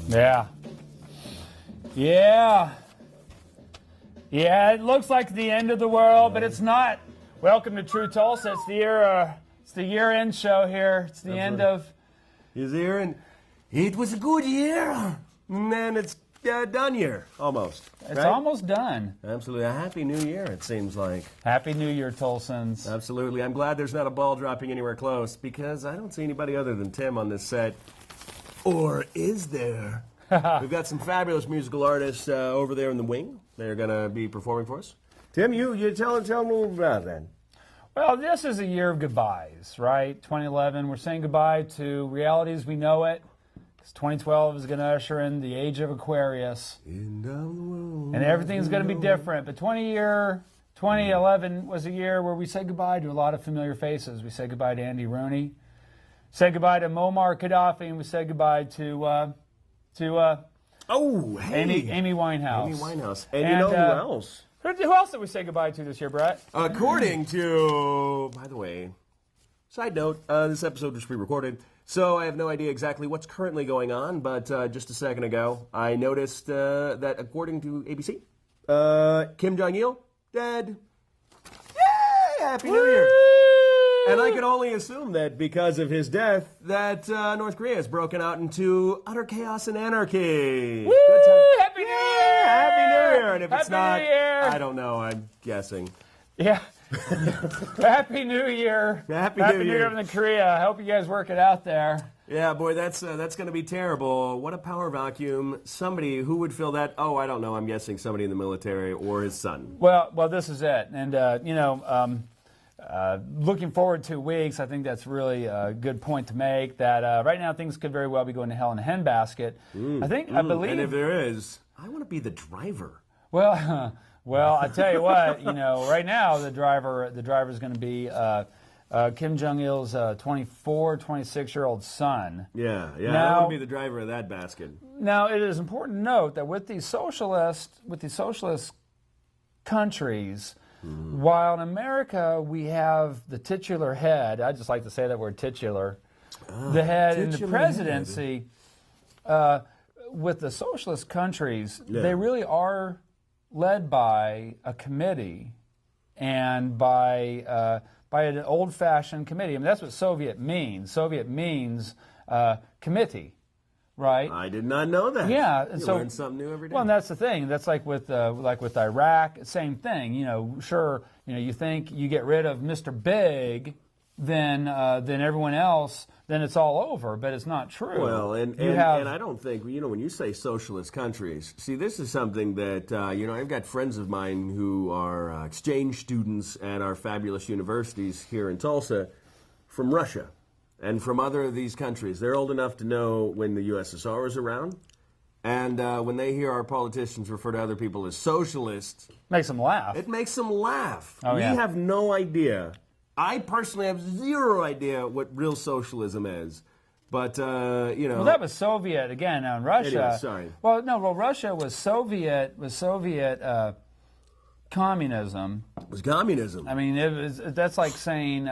Yeah. Yeah. Yeah, it looks like the end of the world, but it's not. Welcome to Tru Tulsa. It's the year-end show here. It's the end of. He's here, and it was a good year, and then it's done year almost. It's almost done. Absolutely, a happy new year. It seems like. Happy New Year, Tulsans. Absolutely, I'm glad there's not a ball dropping anywhere close because I don't see anybody other than Tim on this set. Or is there? We've got some fabulous musical artists over there in the wing. They're going to be performing for us. Tim, you tell me about that. Well, this is a year of goodbyes, right? 2011, we're saying goodbye to reality as we know it. 2012 is going to usher in the age of Aquarius. And everything's going to be different. But 2011 was a year where we said goodbye to a lot of familiar faces. We said goodbye to Andy Rooney. Said goodbye to Muammar Gaddafi, and we said goodbye to Amy Winehouse. Amy Winehouse. And you know who else? Who else did we say goodbye to this year, Brett? According to, by the way, side note, this episode was pre-recorded, so I have no idea exactly what's currently going on, but just a second ago, I noticed that according to ABC, Kim Jong-il, dead. Yay! Happy New Year! And I can only assume that because of his death, that North Korea has broken out into utter chaos and anarchy. Woo! Good time. Happy New Year! Happy New Year! And if it's not, New Year! I don't know. I'm guessing. Yeah. Happy New Year! Happy New Year in Korea. I hope you guys work it out there. Yeah, boy, that's going to be terrible. What a power vacuum. Somebody who would fill that? Oh, I don't know. I'm guessing somebody in the military or his son. Well, this is it. And looking forward to weeks, I think that's really a good point to make. That right now things could very well be going to hell in a handbasket. I believe. And if there is, I want to be the driver. Well, I tell you what, right now the driver is going to be Kim Jong-il's 24, 26-year-old son. Yeah. Now, I want to be the driver of that basket. Now, it is important to note that with these socialist countries. While in America we have the titular head, I just like to say that word titular, the head in the presidency, with the socialist countries, they really are led by a committee and by an old-fashioned committee. I mean, that's what Soviet means. Soviet means committee. Right. I did not know that. Yeah, and you learn something new every day. Well, and that's the thing. That's like with Iraq, same thing. Sure, you think you get rid of Mr. Big, then everyone else, then it's all over. But it's not true. Well, and I don't think when you say socialist countries. See, this is something that I've got friends of mine who are exchange students at our fabulous universities here in Tulsa from Russia. And from other of these countries. They're old enough to know when the USSR was around. And when they hear our politicians refer to other people as socialists... Makes them laugh. It makes them laugh. Oh, we have no idea. I personally have zero idea what real socialism is. But, Well, that was Soviet, again, now in Russia. Anyway, sorry. Russia was Soviet communism. It was communism. I mean, that's like saying...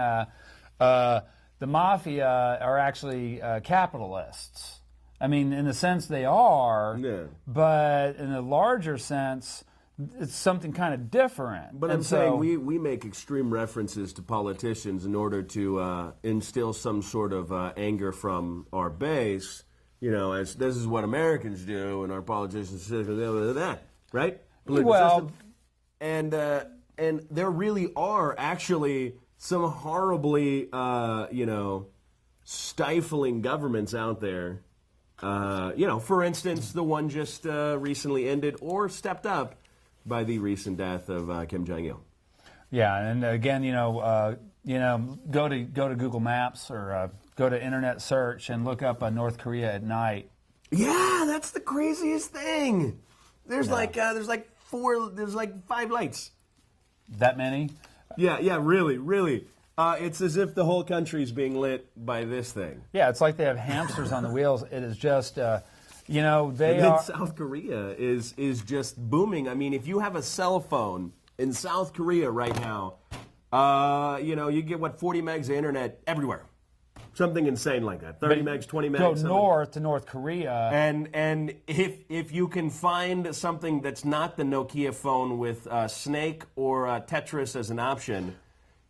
the mafia are actually capitalists. I mean, in the sense they are, but in a larger sense, it's something kind of different. But I'm saying we make extreme references to politicians in order to instill some sort of anger from our base, as this is what Americans do, and our politicians say that, right? Well, and there really are actually some horribly, stifling governments out there. For instance, the one just recently ended or stepped up by the recent death of Kim Jong-il. Yeah, and again, go to Google Maps or go to internet search and look up North Korea at night. Yeah, that's the craziest thing. There's like 5 lights. That many? Yeah, really. It's as if the whole country's being lit by this thing. Yeah, it's like they have hamsters on the wheels. It is just, South Korea is just booming. I mean, if you have a cell phone in South Korea right now, you get 40 megs of internet everywhere. Something insane like that. 30 megs, 20 megs. Go north to North Korea. And if you can find something that's not the Nokia phone with Snake or Tetris as an option,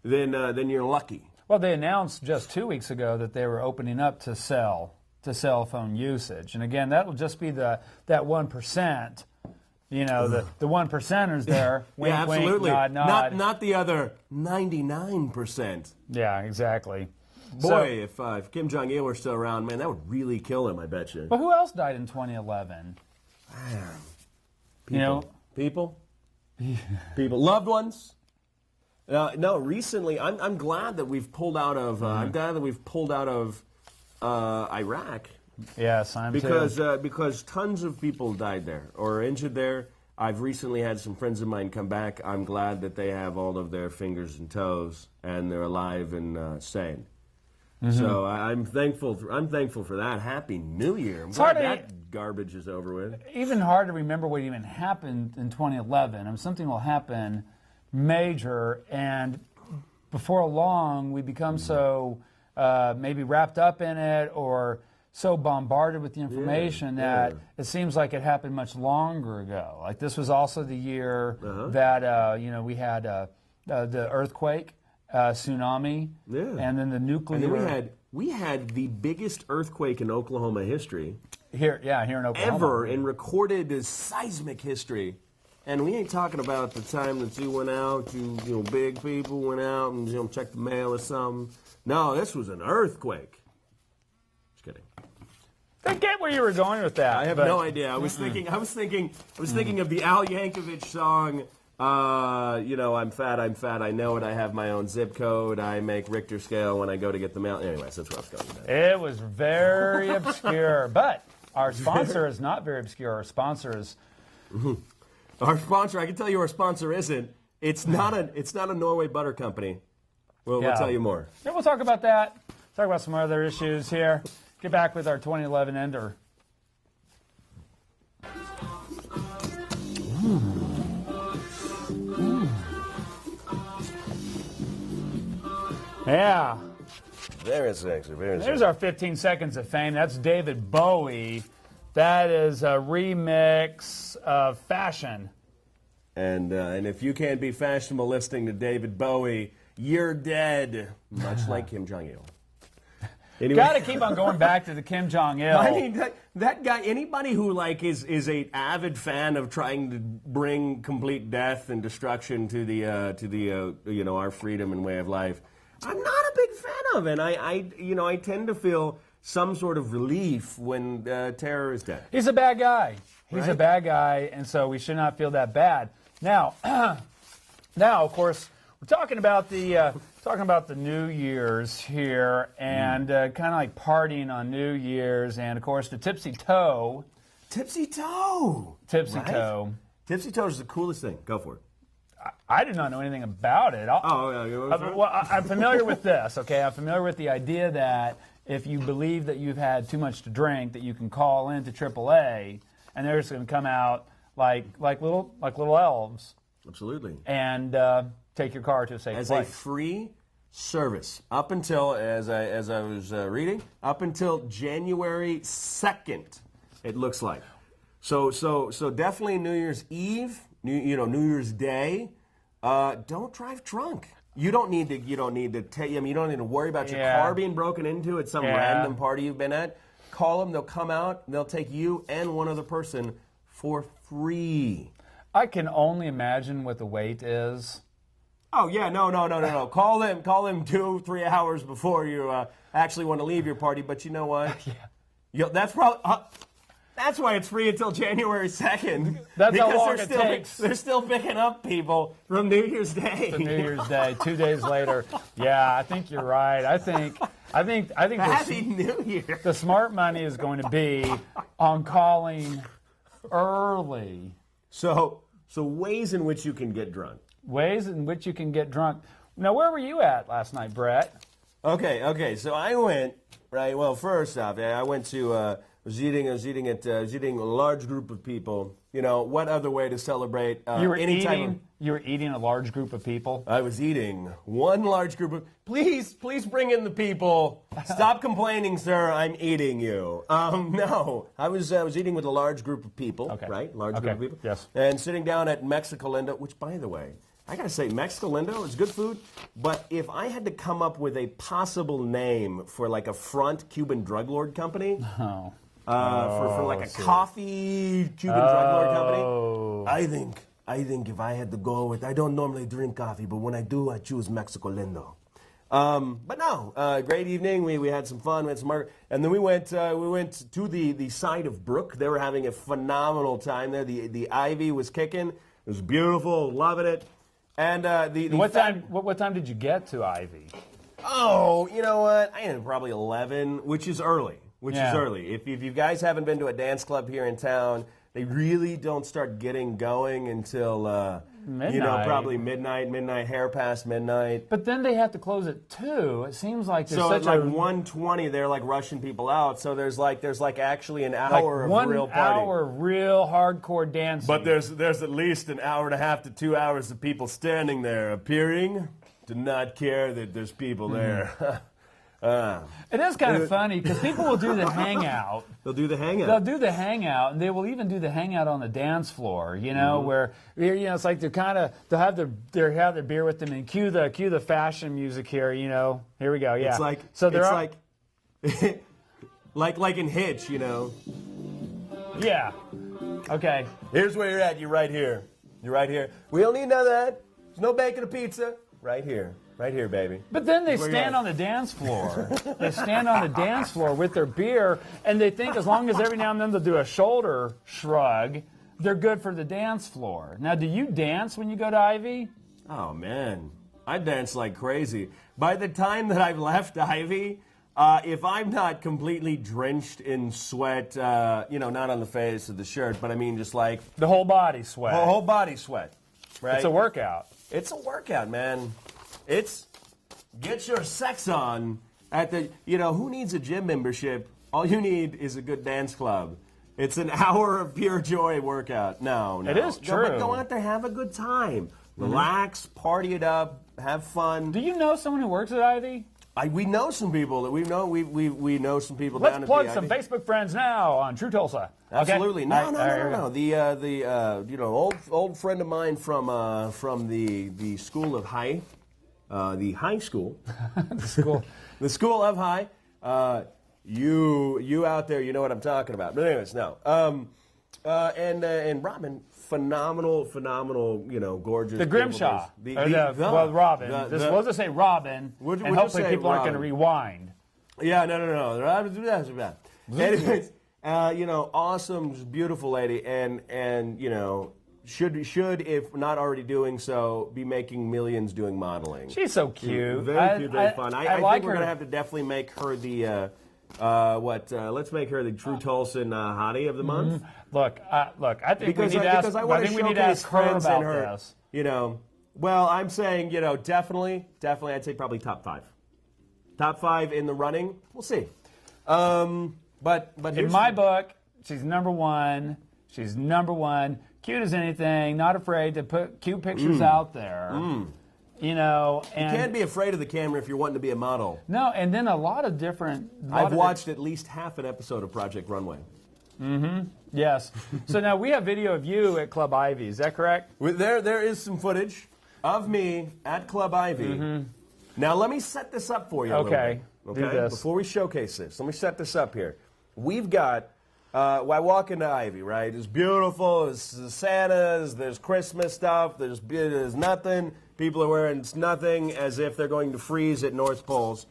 then you're lucky. Well, they announced just 2 weeks ago that they were opening up to cell phone usage. And again, that will just be that 1%. You know, the 1%ers there. Wink, yeah, absolutely. Wink, nod. Not the other 99%. Yeah, exactly. Boy, if Kim Jong-il were still around, man, that would really kill him, I bet you. But who else died in 2011? People. Loved ones. No, recently, I'm glad that we've pulled out of. I'm glad that we've pulled out of Iraq. Yes, I'm too. Because tons of people died there or injured there. I've recently had some friends of mine come back. I'm glad that they have all of their fingers and toes and they're alive and sane. So I'm thankful. I'm thankful for that. Happy New Year! I'm glad that garbage is over with. Even hard to remember what even happened in 2011. Something will happen major, and before long, we become so maybe wrapped up in it or so bombarded with the information that it seems like it happened much longer ago. Like this was also the year that we had the earthquake. Tsunami, and then the nuclear. And then we had the biggest earthquake in Oklahoma history. Here in Oklahoma. Ever in recorded seismic history. And we ain't talking about the time that you went out, big people went out and checked the mail or something. No, this was an earthquake. Just kidding. I get where you were going with that. I have no idea. I was thinking of the Al Yankovic song. I'm fat, I know it, I have my own zip code, I make Richter scale when I go to get the mail. Anyways, that's what I was going with. It was very obscure, but our sponsor is not very obscure. Our sponsor is... Our sponsor, I can tell you our sponsor isn't. It's not a Norway butter company. We'll tell you more. Yeah, we'll talk about that. Talk about some other issues here. Get back with our 2011 ender. Yeah. Very sexy. There's our 15 seconds of fame. That's David Bowie. That is a remix of Fashion. And if you can't be fashionable listening to David Bowie, you're dead. Much like Kim Jong-il. Anyway. Got to keep on going back to the Kim Jong-il. I mean, that guy. Anybody who is a avid fan of trying to bring complete death and destruction to our freedom and way of life, I'm not a big fan of it. I tend to feel some sort of relief when terror is dead. He's a bad guy. He's a bad guy, and so we should not feel that bad. Now, of course, we're talking about the New Year's here, and kind of like partying on New Year's, and of course the Tipsy Toe. Tipsy Toe. Tipsy Toe. Tipsy Toe is the coolest thing. Go for it. I did not know anything about it. I'm familiar with this. Okay, I'm familiar with the idea that if you believe that you've had too much to drink, that you can call into AAA, and they're just going to come out like little elves. Absolutely. And take your car to a safe place. As a free service up until, as I was reading, up until January 2nd, it looks like. So definitely New Year's Eve. New Year's Day, don't drive drunk. You don't need to worry about your car being broken into at some random party you've been at. Call them, they'll come out, and they'll take you and one other person for free. I can only imagine what the wait is. Oh yeah, no. Call them 2-3 hours before you actually want to leave your party. But you know what? That's probably. That's why it's free until January 2nd. That's how long it takes. They're still picking up people from New Year's Day. To New Year's Day, 2 days later. Yeah, I think you're right. I think Happy New Year. The smart money is going to be on calling early. So ways in which you can get drunk. Ways in which you can get drunk. Now, where were you at last night, Brett? Okay. So I went, right, well, first off, I went to... I was eating a large group of people, You know, what other way to celebrate You were any type of... You were eating a large group of people? I was eating one large group of... Please bring in the people. Stop complaining, sir. I'm eating you. No, I was eating with a large group of people, right? Large group of people. Yes. And sitting down at Mexicalindo, which, by the way, I gotta say, Mexicalindo is good food, but if I had to come up with a possible name for like a front Cuban drug lord company... Oh. For like a coffee Cuban drug lord company, I think if I had to go with, I don't normally drink coffee, but when I do, I choose Mexicalindo. But no, great evening. We had some fun, we had some and then we went to the side of Brook. They were having a phenomenal time there. The ivy was kicking. It was beautiful, loving it. And what time did you get to Ivy? Oh, you know what? I ended probably 11, which is early. Which is early. If you guys haven't been to a dance club here in town, they really don't start getting going until midnight. Probably midnight, hair past midnight. But then they have to close at 2. It seems like there's such like 1:20, they're like rushing people out. So there's like actually an hour of real party. 1 hour real hardcore dancing. But there's at least an hour and a half to 2 hours of people standing there, appearing to not care that there's people there. It is kind of funny because people will do the hangout. They'll do the hangout. They'll do the hangout, and they will even do the hangout on the dance floor. You know, where it's like they'll have their beer with them and cue the fashion music here. You know, here we go. Yeah, it's like like in Hitch. You know. Yeah. Okay. Here's where you're at. You're right here. You're right here. We don't need none of that. There's no bacon or pizza. Right here. Right here, baby. But then they stand on the dance floor. They stand on the dance floor with their beer, and they think as long as every now and then they'll do a shoulder shrug, they're good for the dance floor. Now, do you dance when you go to Ivy? Oh, man. I dance like crazy. By the time that I've left Ivy, if I'm not completely drenched in sweat, not on the face of the shirt, but I mean just like... The whole body sweat. Whole body sweat. Right? It's a workout. It's a workout, man. It's get your sex on at the, who needs a gym membership? All you need is a good dance club. It's an hour of pure joy workout. No. It is true. Go out there, have a good time. Relax, party it up, have fun. Do you know someone who works at Ivy? We know some people that we know some people Let's down at plug the some Facebook friends now on Tru Tulsa. Absolutely. Okay? No. The old friend of mine from the school of high. The high school. The school of high. You out there, you know what I'm talking about. But anyways, no. And Robin, phenomenal, gorgeous. The Grimshaw. Robin. We'll just say Robin, and hopefully people aren't going to rewind. Yeah, no. Anyways, awesome, beautiful lady, and should, if not already doing so, be making millions doing modeling. She's so cute. Very cute, very fun. I like think we're going to have to definitely make her the, let's make her the Tru Tulsa hottie of the month. Look, I think we need to ask her about this. Well, I'm saying, definitely, I'd say probably top 5. Top 5 in the running. We'll see. But in my book, she's number one. She's number one. Cute as anything, not afraid to put cute pictures out there. And you can't be afraid of the camera if you're wanting to be a model. No, and then a lot of different... I've watched at least half an episode of Project Runway. Yes. So now we have video of you at Club Ivy. Is that correct? There is some footage of me at Club Ivy. Now let me set this up for you a little bit. Okay. Do this. Before we showcase this, let me set this up here. We've got... I walk into Ivy, right? It's beautiful. There's Santas. There's Christmas stuff. There's nothing. People are wearing nothing as if they're going to freeze at North Poles.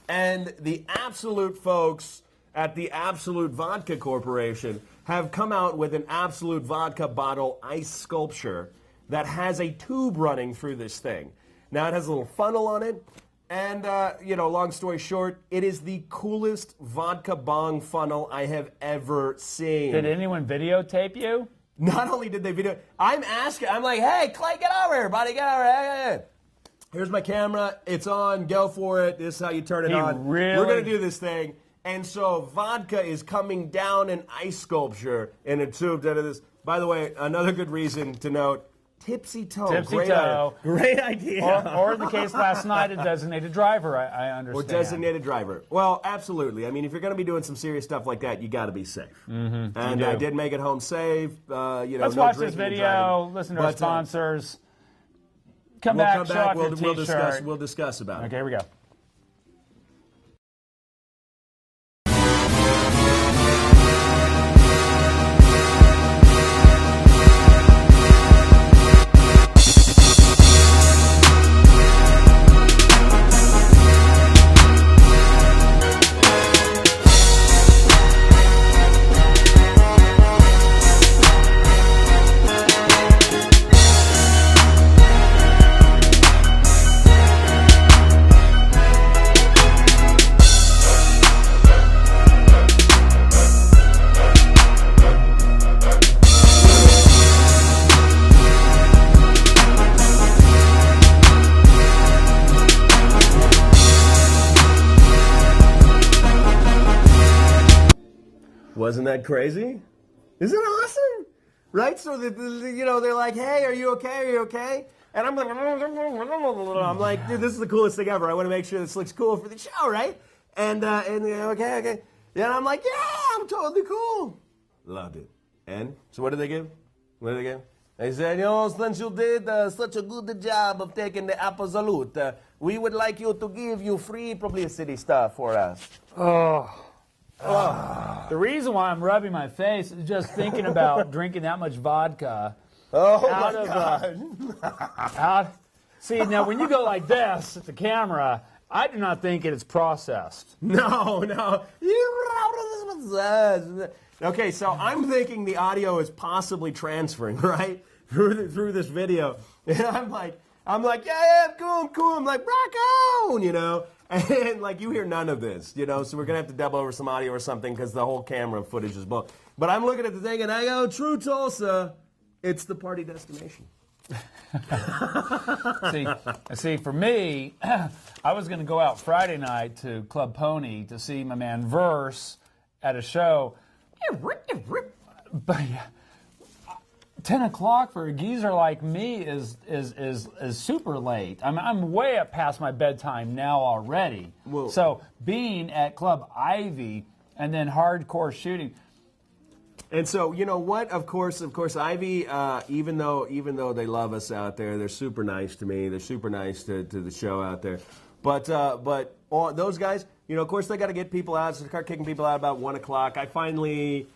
And the Absolute folks at the Absolute Vodka Corporation have come out with an Absolute Vodka bottle ice sculpture that has a tube running through this thing. Now, it has a little funnel on it. And, long story short, it is the coolest vodka bong funnel I have ever seen. Did anyone videotape you? Not only did they video, I'm like, hey, Clay, get over here, buddy, get over here. Hey. Here's my camera. It's on. Go for it. This is how you turn it on. We're going to do this thing. And so vodka is coming down an ice sculpture in a tube out of this By the way, another good reason to note, Tipsy Toe. Tipsy Great Toe. Great idea. Or in the case last night, a designated driver, I understand. Or designated driver. Well, absolutely. I mean, if you're going to be doing some serious stuff like that, you got to be safe. Mm-hmm. And I did make it home safe. Let's watch this video, listen to our sponsors. Come back, show off your T-shirt. We'll discuss about it. Okay, here we go. Wasn't that crazy? Isn't it awesome? Right? So, they're like, hey, are you okay? Are you okay? And I'm like, dude, this is the coolest thing ever. I want to make sure this looks cool for the show, right? And okay. Yeah, and I'm like, yeah, I'm totally cool. Loved it. And so what did they give? They said, since you did such a good job of taking the Absolute, we would like you to give you free publicity stuff for us. The reason why I'm rubbing my face is just thinking about drinking that much vodka. See, now when you go like this at the camera, I do not think it is processed. No. Okay, so I'm thinking the audio is possibly transferring, right, through this video, and I'm like, yeah, cool. I'm like, rock on, And like you hear none of this, so we're gonna have to dub over some audio or something because the whole camera footage is both. But I'm looking at the thing and I go, Tru Tulsa, it's the party destination. See, for me, I was gonna go out Friday night to Club Pony to see my man Verse at a show, but 10 o'clock for a geezer like me is super late. I'm way up past my bedtime now already. Whoa. So being at Club Ivy and then hardcore shooting. And so you know what? Of course, Ivy. Even though they love us out there, they're super nice to me. They're super nice to the show out there. But those guys, of course, they got to get people out. So they start kicking people out about 1 o'clock. I finally.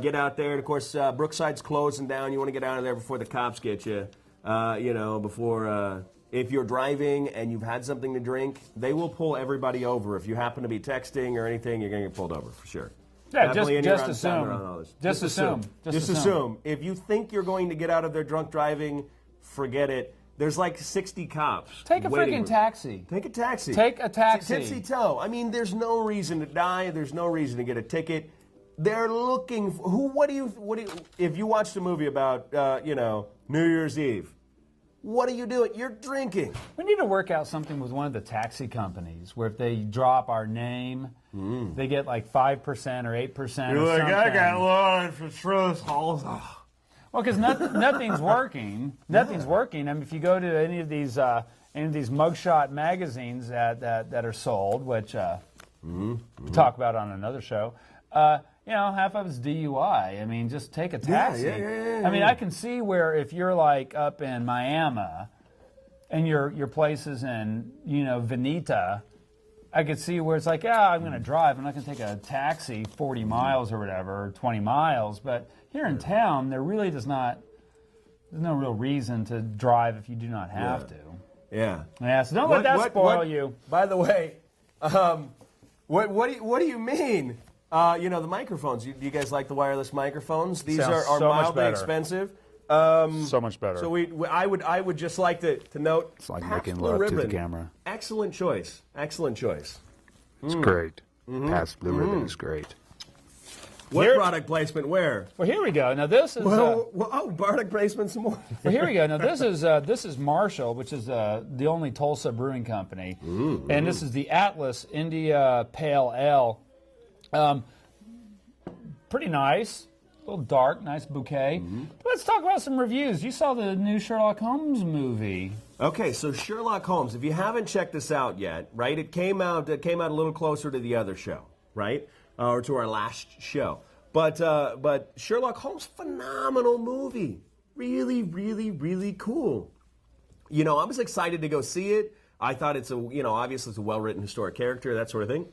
Get out there, and of course, Brookside's closing down. You want to get out of there before the cops get you. Before if you're driving and you've had something to drink, they will pull everybody over. If you happen to be texting or anything, you're going to get pulled over for sure. Yeah, just assume. Just assume. If you think you're going to get out of there drunk driving, forget it. There's like 60 cops. Take a freaking taxi. Take a taxi. Take a taxi. Tipsy Toe. I mean, there's no reason to die. There's no reason to get a ticket. They're looking for what do you if you watched a movie about New Year's Eve, what are you doing? You're drinking. We need to work out something with one of the taxi companies where if they drop our name, they get like 5% or 8%. You're like, I got loan for Tru Tulsa. Well, because nothing's working. Nothing's working. I mean, if you go to any of these mugshot magazines that are sold, which we'll talk about on another show. Half of it's DUI. I mean, just take a taxi. Yeah. I mean, I can see where if you're like up in Miami and your place is in, Veneta, I could see where it's like, I'm going to drive. I'm not going to take a taxi 40 miles or whatever, or 20 miles. But here in town, there's no real reason to drive if you do not have to. Yeah. Yeah, so don't let that spoil you. By the way, what do you mean? The microphones. You guys like the wireless microphones? These are so mildly expensive. So much better. So I would just like to note. It's like making love to the camera. Excellent choice. It's great. Pabst Blue Ribbon is great. What product placement? Where? Well, here we go. Now this is. Product placement some more. Well, here we go. Now this is Marshall, which is the only Tulsa brewing company, and this is the Atlas India Pale Ale. Pretty nice. A little dark, nice bouquet. Let's talk about some reviews. You saw the new Sherlock Holmes movie. Okay, so Sherlock Holmes. If you haven't checked this out yet, right? It came out a little closer to the other show, right? Or to our last show. But Sherlock Holmes, phenomenal movie. Really, really, really cool. You know, I was excited to go see it. I thought it's obviously it's a well-written historic character, that sort of thing.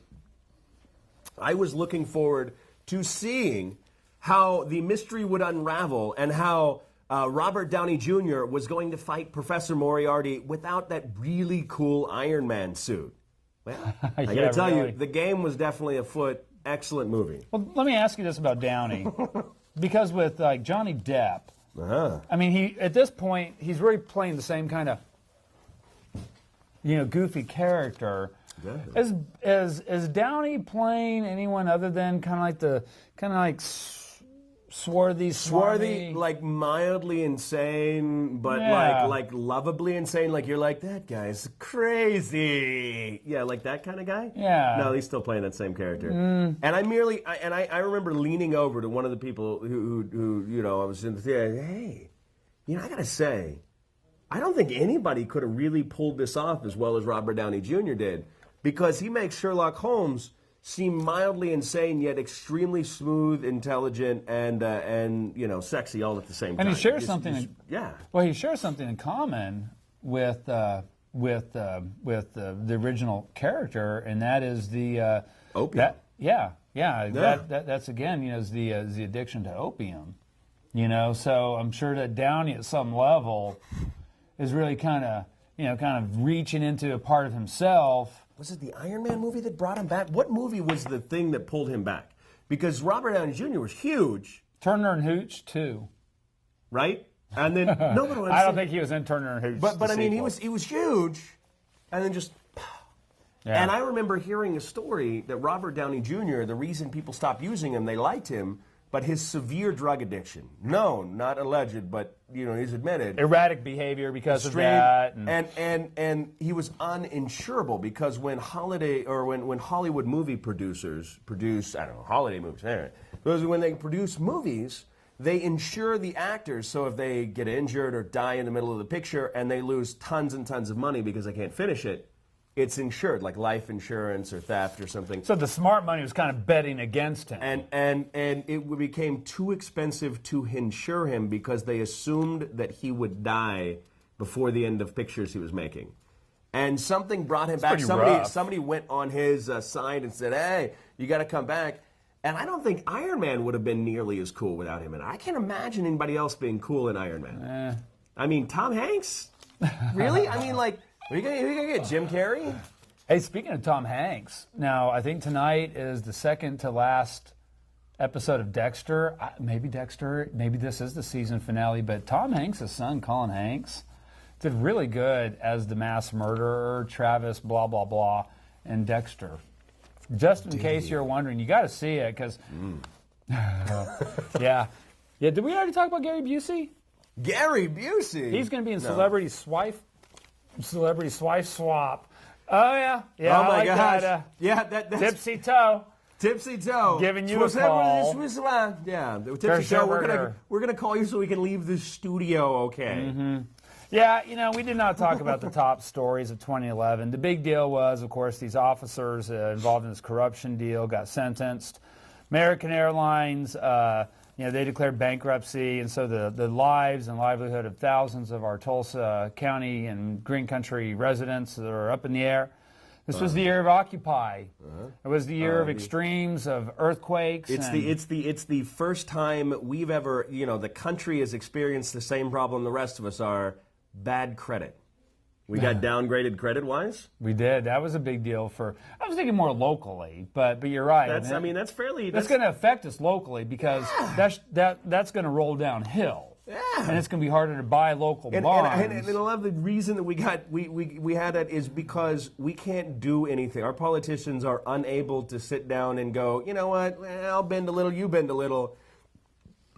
I was looking forward to seeing how the mystery would unravel and how Robert Downey Jr. was going to fight Professor Moriarty without that really cool Iron Man suit. Well, I got to tell you, the game was definitely afoot. Excellent movie. Well, let me ask you this about Downey. Because with Johnny Depp, I mean, at this point, he's really playing the same kind of, goofy character. Is Downey playing anyone other than kind of like swarthy, like mildly insane, but like lovably insane? Like you're like, that guy's crazy. Yeah, like that kind of guy. Yeah. No, he's still playing that same character. And I remember leaning over to one of the people who I was in the theater. Hey, I gotta say, I don't think anybody could have really pulled this off as well as Robert Downey Jr. did, because he makes Sherlock Holmes seem mildly insane yet extremely smooth, intelligent, and sexy all at the same time. And he shares something. Well, he shares something in common with the original character, and that is the opium. That's again, is the addiction to opium. So I'm sure that Downey at some level is really kind of reaching into a part of himself. Was it the Iron Man movie that brought him back? What movie was the thing that pulled him back? Because Robert Downey Jr. was huge. Turner and Hooch 2. Right? And then no, but I don't think he was in Turner and Hooch. But I mean, he was huge, and then just. Yeah. And I remember hearing a story that Robert Downey Jr. The reason people stopped using him, they liked him, but his severe drug addiction, known, not alleged, but he's admitted, erratic behavior because of that, and he was uninsurable because when Hollywood movie producers produce, I don't know, holiday movies, anyway, when they produce movies, they insure the actors, so if they get injured or die in the middle of the picture and they lose tons and tons of money because they can't finish it, it's insured, like life insurance or theft or something. So the smart money was kind of betting against him. And it became too expensive to insure him because they assumed that he would die before the end of pictures he was making. And something brought him back. Somebody went on his side and said, hey, you got to come back. And I don't think Iron Man would have been nearly as cool without him. And I can't imagine anybody else being cool in Iron Man. I mean, Tom Hanks? Really? I mean, like... Are you gonna get Jim Carrey? Hey, speaking of Tom Hanks, now I think tonight is the second to last episode of Dexter. Maybe this is the season finale, but Tom Hanks' son, Colin Hanks, did really good as the mass murderer, Travis, blah, blah, blah, in Dexter. Just in case you're wondering, you got to see it, because... Yeah. Did we already talk about Gary Busey? Gary Busey? He's going to be in Celebrity Swipe Swap. Oh, yeah. Yeah, oh, my like gosh. That, that's... Tipsy Toe. Tipsy Toe. Giving you a call. Yeah, Tipsy Toe, we're gonna call you so we can leave the studio, okay? Mm-hmm. Yeah, we did not talk about the top stories of 2011. The big deal was, of course, these officers involved in this corruption deal got sentenced. American Airlines... they declared bankruptcy, and so the lives and livelihood of thousands of our Tulsa County and Green Country residents are up in the air. This was the year of Occupy. It was the year of extremes, of earthquakes. It's the first time we've ever, the country has experienced the same problem the rest of us are: bad credit. We got downgraded credit-wise? We did. That was a big deal I was thinking more locally, but you're right. That's going to affect us locally because that's going to roll downhill. Yeah. And it's going to be harder to buy local bonds. And a lot of the reason that we had that is because we can't do anything. Our politicians are unable to sit down and go, you know what, I'll bend a little, you bend a little.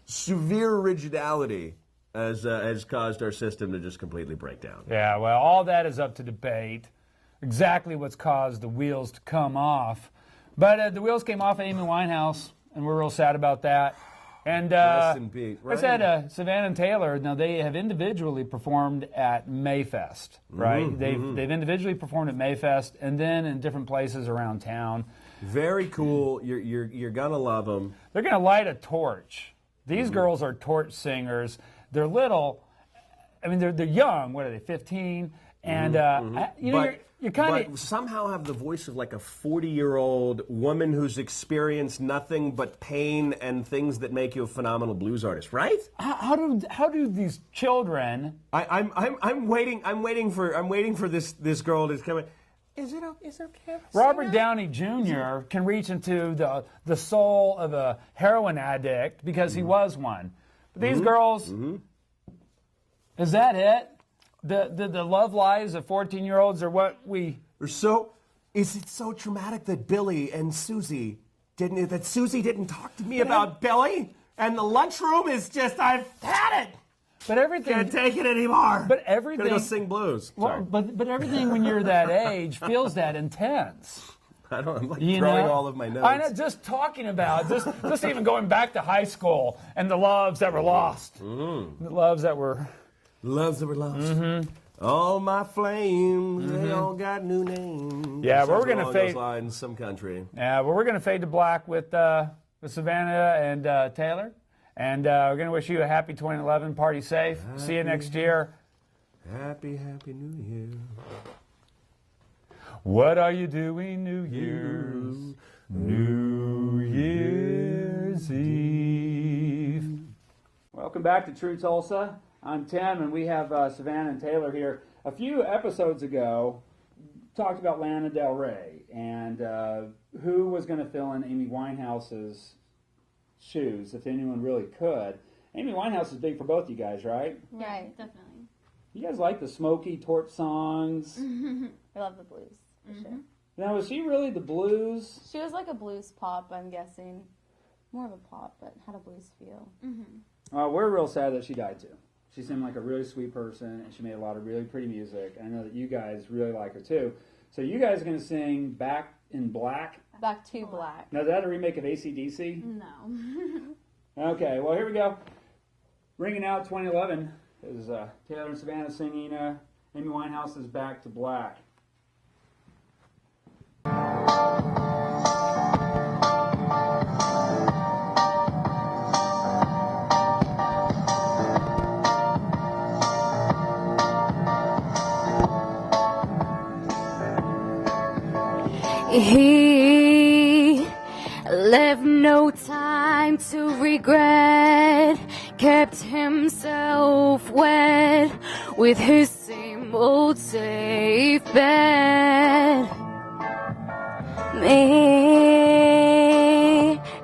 Severe rigidality has caused our system to just completely break down. Yeah, well, all that is up to debate. Exactly what's caused the wheels to come off. But the wheels came off Amy Winehouse, and we're real sad about that. And Rest in peace. I said Savannah and Taylor. Now they have individually performed at Mayfest, right? They've individually performed at Mayfest, and then in different places around town. Very cool. You're gonna love them. They're gonna light a torch. These girls are torch singers. They're little. I mean, they're young. What are they? 15. And you're kind of somehow have the voice of like a 40-year-old woman who's experienced nothing but pain and things that make you a phenomenal blues artist, right? How do these children? I'm waiting for this girl to come in. Is it okay? Robert Downey Jr. can reach into the soul of a heroin addict because he was one. But these girls, is that it? The love lives of 14-year-olds are what we... Is it so traumatic that Billy and Susie didn't talk to me about Billy? And the lunchroom is just, I've had it! But everything... Can't take it anymore. But everything... Gonna go sing blues. Well, but everything when you're that age feels that intense. I'm like throwing all of my notes. I know, just talking about, just even going back to high school and the loves that were lost. The loves that were... Loves that were lost. All my flames, they all got new names. Yeah, well, we're gonna fade in some country. Yeah, well, we're gonna fade to black with Savannah and Taylor, and we're gonna wish you a happy 2011. Party safe. See you next year. Happy New Year. What are you doing New Year's? New Year's Eve. Welcome back to Tru Tulsa. I'm Tim, and we have Savannah and Taylor here. A few episodes ago, talked about Lana Del Rey and who was going to fill in Amy Winehouse's shoes, if anyone really could. Amy Winehouse is big for both you guys, right? Right, definitely. You guys like the smoky torch songs? I love the blues, for sure. Now, was she really the blues? She was like a blues pop, I'm guessing. More of a pop, but had a blues feel. We're real sad that she died, too. She seemed like a really sweet person, and she made a lot of really pretty music. I know that you guys really like her, too. So you guys are going to sing Back in Black? Back to Black. Now, is that a remake of AC/DC? No. Okay, well, here we go. Ringing out 2011 is Taylor and Savannah singing Amy Winehouse's Back to Black. He left no time to regret, kept himself wet with his same old safe bet. Me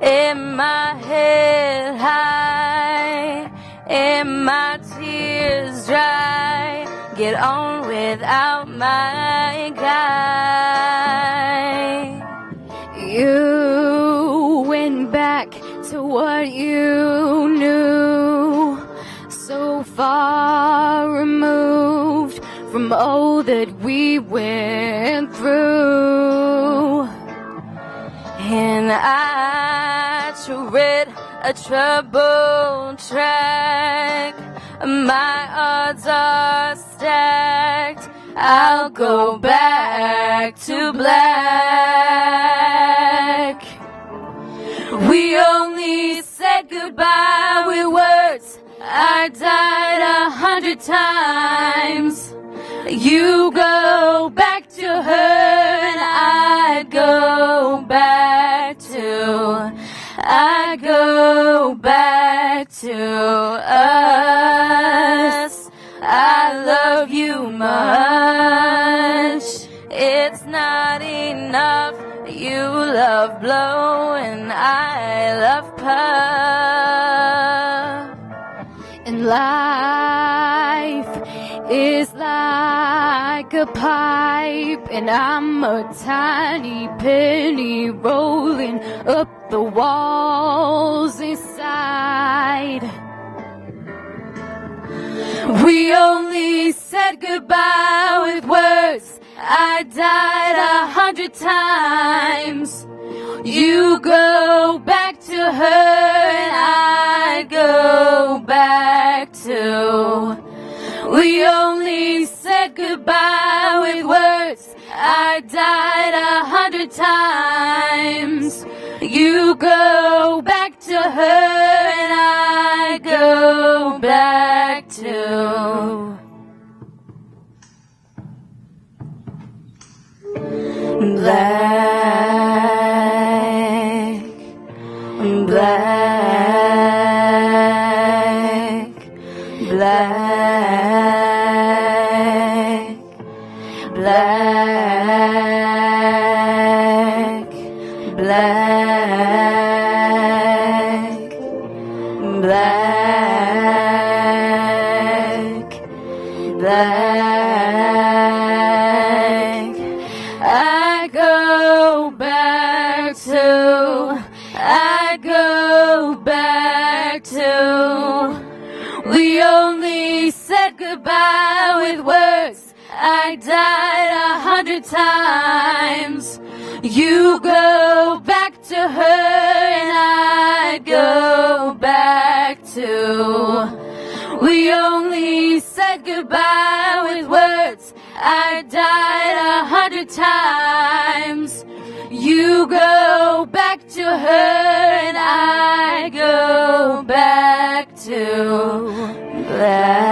in my head high, and my tears dry, get on without my guy. You went back to what you knew, so far removed from all that we went through. And I tread a troubled track, my odds are stacked, I'll go back to black. We only said goodbye with words, I died 100 times. You go back to her and I go back to us. I love you much. It's not enough. You love blow and I love puff. And life is like a pipe, and I'm a tiny penny rolling up the walls inside. We only said goodbye with words, I died 100 times. You go back to her and only said goodbye with words. I died 100 times. You go back to her and I go back to black, black, black, black, black, black, black. I go back to, we only said goodbye with words. I died 100 times. You go back to her and I go back to, we only said goodbye with words. I died 100 times. You go back to her and I go back to black.